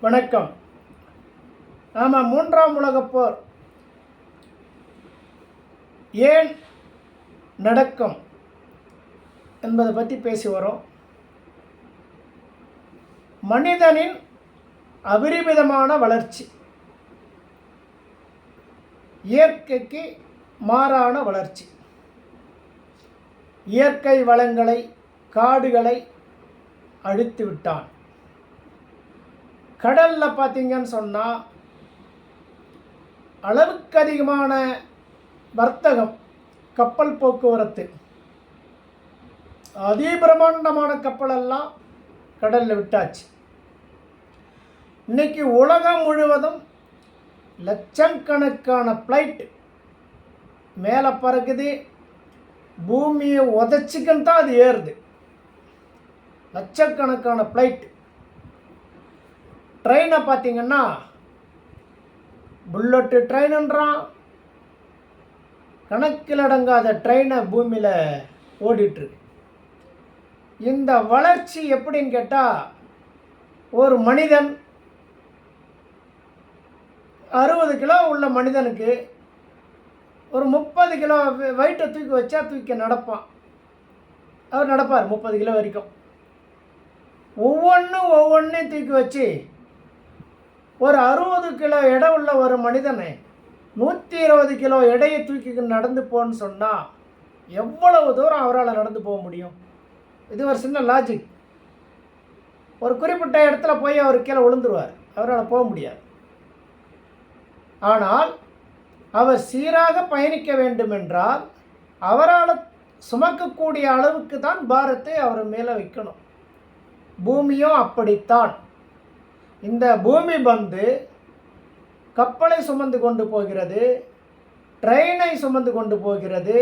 வணக்கம். நாம் மூன்றாம் உலகப் போர் ஏன் நடக்கும் என்பதை பற்றி பேசி வரோம். மனிதனின் அபரிமிதமான வளர்ச்சி, இயற்கைக்கு மாறான வளர்ச்சி. இயற்கை வளங்களை, காடுகளை அழித்து விட்டான். கடலில் பார்த்தீங்கன்னு சொன்னால் அளவுக்கு அதிகமான வர்த்தகம், கப்பல் போக்குவரத்து, அதிபிரமாண்டமான கப்பலெல்லாம் கடலில் விட்டாச்சு. இன்றைக்கி உலகம் முழுவதும் லட்சக்கணக்கான ஃப்ளைட் மேலே பறக்குது. பூமியை உதச்சிக்கின்னு தான் அது ஏறுது. லட்சக்கணக்கான ஃப்ளைட். ட்ரெயினை பார்த்திங்கன்னா புல்லட்டு ட்ரெயினுன்றான், கணக்கில் அடங்காத ட்ரெயினை பூமியில் ஓடிட்டுருக்கு. இந்த வளர்ச்சி எப்படின்னு கேட்டால், ஒரு மனிதன் 60 கிலோ உள்ள மனிதனுக்கு ஒரு 30 கிலோ வெயிட்டை தூக்கி வச்சா தூக்கி நடப்பான். அவர் நடப்பார் 30 கிலோ வரைக்கும். ஒவ்வொன்றையும் தூக்கி வச்சு ஒரு 60 கிலோ எடை உள்ள ஒரு மனிதனை 120 கிலோ எடையை தூக்கி நடந்து போன்னு சொன்னால் எவ்வளவு தூரம் அவரால் நடந்து போக முடியும்? இது ஒரு சின்ன லாஜிக். ஒரு குறிப்பிட்ட இடத்துல போய் அவர் கீழே விழுந்துருவார், அவரால் போக முடியாது. ஆனால் அவர் சீராக பயணிக்க வேண்டுமென்றால் அவரால் சுமக்கக்கூடிய அளவுக்கு தான் பாரத்தை அவர் மேலே வைக்கணும். பூமியும் அப்படித்தான். இந்த பூமி வந்து கப்பலை சுமந்து கொண்டு போகிறது, ட்ரெயினை சுமந்து கொண்டு போகிறது.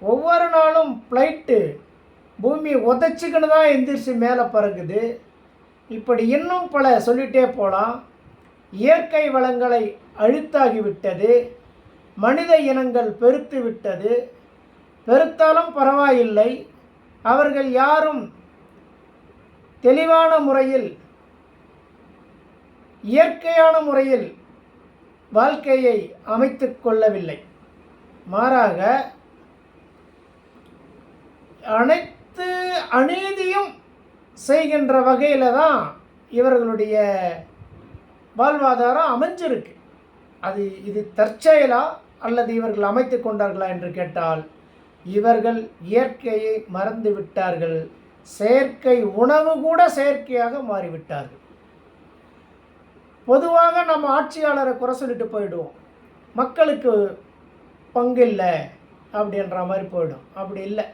ஒவ்வொரு நாளும் ஃப்ளைட்டு பூமியை உதச்சிக்கின்னு தான் எந்திரிச்சு மேலே பறகுது. இப்படி இன்னும் பல சொல்லிகிட்டே போகலாம். இயற்கை வளங்களை அழித்தாகிவிட்டது. மனித இனங்கள் பெருத்து விட்டது. பெருத்தாலும் பரவாயில்லை, அவர்கள் யாரும் தெளிவான முறையில், இயற்கையான முறையில் வாழ்க்கையை அமைத்து கொள்ளவில்லை. மாறாக அனைத்து அநீதியும் செய்கின்ற வகையில் தான் இவர்களுடைய வாழ்வாதாரம் அமைஞ்சிருக்கு. இது தற்செயலா அல்லது இவர்கள் அமைத்து கொண்டார்களா என்று கேட்டால், இவர்கள் இயற்கையை மறந்து விட்டார்கள். செயற்கை உணவு கூட செயற்கையாக மாறிவிட்டார்கள். பொதுவாக நம்ம ஆட்சியாளரை குறை சொல்லிட்டு போயிடுவோம். மக்களுக்கு பங்கு இல்லை அப்படின்ற மாதிரி போயிடும். அப்படி இல்லை,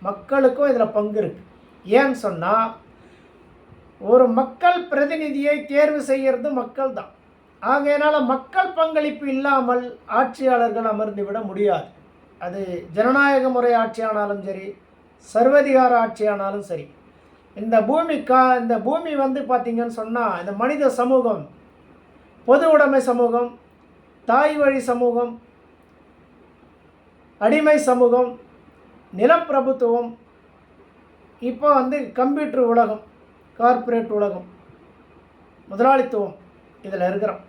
மக்களுக்கும் இதில் பங்கு இருக்குது. ஏன்னு சொன்னால், ஒரு மக்கள் பிரதிநிதியை தேர்வு செய்கிறது மக்கள் தான். ஆகையினால் மக்கள் பங்களிப்பு இல்லாமல் ஆட்சியாளர்கள் அமர்ந்து விட முடியாது. அது ஜனநாயக முறை ஆட்சியானாலும் சரி, சர்வதிகார ஆட்சியானாலும் சரி. இந்த பூமி வந்து பார்த்திங்கன்னு சொன்னால், இந்த மனித சமூகம், பொது உடைமை சமூகம், தாய் வழி சமூகம், அடிமை சமூகம், நிலப்பிரபுத்துவம், இப்போ வந்து கம்ப்யூட்டர் உலகம், கார்ப்பரேட் உலகம், முதலாளித்துவம், இதில் இருக்கிறோம்.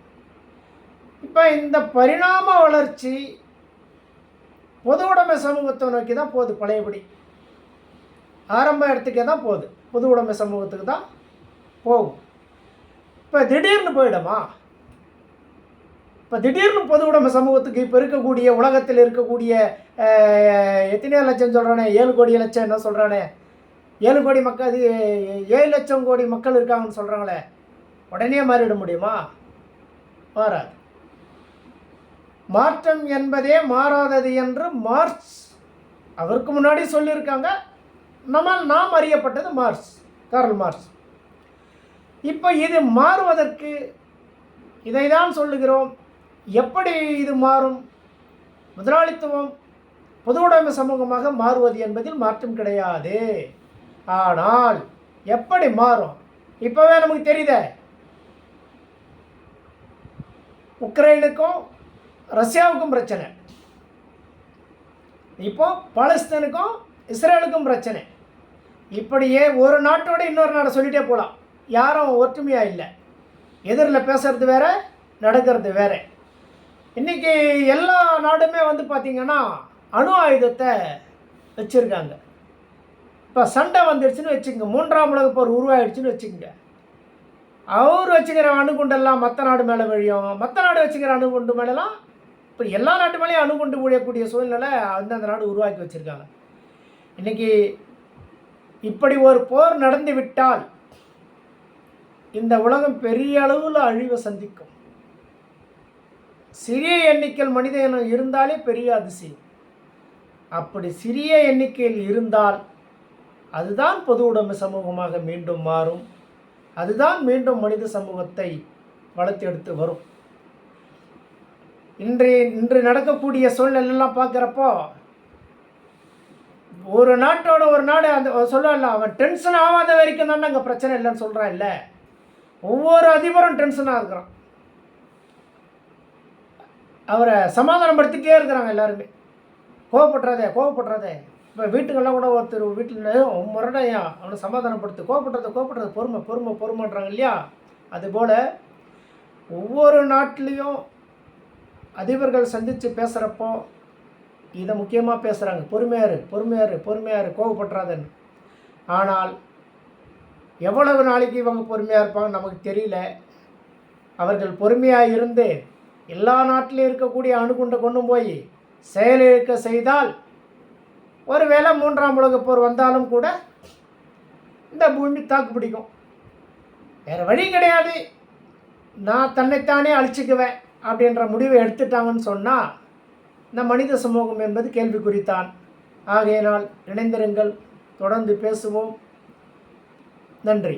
இப்போ இந்த பரிணாம வளர்ச்சி பொது உடைமை சமூகத்தை நோக்கி தான் போகுது. பழையபடி ஆரம்ப இடத்துக்கே தான் போகுது, பொது உடைமை சமூகத்துக்கு தான் போகும். இப்போ திடீர்னு போயிடுமா? இப்போ திடீர்னு பொது உடைமை சமூகத்துக்கு இப்போ இருக்கக்கூடிய உலகத்தில் இருக்கக்கூடிய எத்தனையோ லட்சம் சொல்கிறானே, 7 கோடி லட்சம் என்ன சொல்கிறானே, 7 கோடி மக்கள், அது 7 லட்சம் கோடி மக்கள் இருக்காங்கன்னு சொல்கிறாங்களே, உடனே மாறிட முடியுமா? மாறாது. மாற்றம் என்பதே மாறாதது என்று மார்க்ஸ் அவருக்கு முன்னாடி சொல்லியிருக்காங்க. நாம் அறியப்பட்டது கார்ல் மார்க்ஸ். இப்போ இது மாறுவதற்கு இதை தான் சொல்லுகிறோம். எப்படி இது மாறும்? முதலாளித்துவம் பொது உடைமை சமூகமாக மாறுவது என்பதில் மாற்றம் கிடையாது. ஆனால் எப்படி மாறும்? இப்போவே நமக்கு தெரியுதே, உக்ரைனுக்கும் ரஷ்யாவுக்கும் பிரச்சனை, இப்போ பாலஸ்தீனுக்கும் இஸ்ரேலுக்கும் பிரச்சனை. இப்படியே ஒரு நாட்டோட இன்னொரு நாடை சொல்லிகிட்டே போகலாம். யாரும் ஒற்றுமையாக இல்லை. எதிரில் பேசுறது வேற, நடக்கிறது வேற. இன்றைக்கி எல்லா நாடுமே வந்து பார்த்திங்கன்னா அணு ஆயுதத்தை வச்சுருக்காங்க. இப்போ சண்டை வந்துடுச்சுன்னு வச்சுக்கோங்க, 3ஆம் உலகப் போர் உருவாயிடுச்சுன்னு வச்சுக்கோங்க, அவர் வச்சுக்கிற அணுகுண்டெல்லாம் மற்ற நாடு மேலே விழியும், மற்ற நாடு வச்சுக்கிற அணுகுண்டு மேலெலாம் இப்போ எல்லா நாட்டு மேலேயும் அணுகுண்டு விழக்கூடிய சூழ்நிலை அந்தந்த நாடு உருவாக்கி வச்சுருக்காங்க. இன்றைக்கி இப்படி ஒரு போர் நடந்து விட்டால் இந்த உலகம் பெரிய அளவில் அழிவை சந்திக்கும். சிறிய எண்ணிக்கையில் மனித இனம் இருந்தாலே பெரிய அதிசயம். அப்படி சிறிய எண்ணிக்கையில் இருந்தால் அதுதான் பொது உடைமை சமூகமாக மீண்டும் மாறும். அதுதான் மீண்டும் மனித சமூகத்தை வளர்த்தெடுத்து வரும். இன்று நடக்கக்கூடிய சூழ்நிலையெல்லாம் பார்க்குறப்போ ஒரு நாட்டோட ஒரு நாடு அந்த சொல்லல, அவன் டென்ஷன் ஆகாத வரைக்கும் தானே அங்கே பிரச்சனை இல்லைன்னு சொல்கிறான். இல்லை, ஒவ்வொரு அதிபரும் டென்ஷனாக இருக்கிறான். அவரை சமாதானப்படுத்திட்டே இருக்கிறாங்க எல்லாருமே. கோவப்படுறாதே. இப்போ வீட்டுக்கெல்லாம் கூட ஒருத்தர் வீட்டில் முரடையா அவனை சமாதானப்படுத்து, கோவப்படுறது பொறுமைன்றாங்க இல்லையா? அதுபோல் ஒவ்வொரு நாட்டிலையும் அதிபர்கள் சந்தித்து பேசுகிறப்போ இதை முக்கியமாக பேசுகிறாங்க. பொறுமையாரு, கோவப்படுறாதுன்னு. ஆனால் எவ்வளவு நாளைக்கு இவங்க பொறுமையாக இருப்பாங்க நமக்கு தெரியல. அவர்கள் பொறுமையாக இருந்து எல்லா நாட்டிலையும் இருக்கக்கூடிய அணுகுண்டை கொண்டு போய் செயலிழக்க செய்தால், ஒருவேளை 3ஆம் உலகப் போர் வந்தாலும் கூட இந்த பூமி தாக்கு பிடிக்கும். வேறு வழி கிடையாது, நான் தன்னைத்தானே அழிச்சிக்குவேன் அப்படின்ற முடிவை எடுத்துட்டாங்கன்னு சொன்னால் இந்த மனித சமூகம் என்பது கேள்விக்குறித்தான். ஆகையினால் இணைந்திருங்கள், தொடர்ந்து பேசுவோம். நன்றி.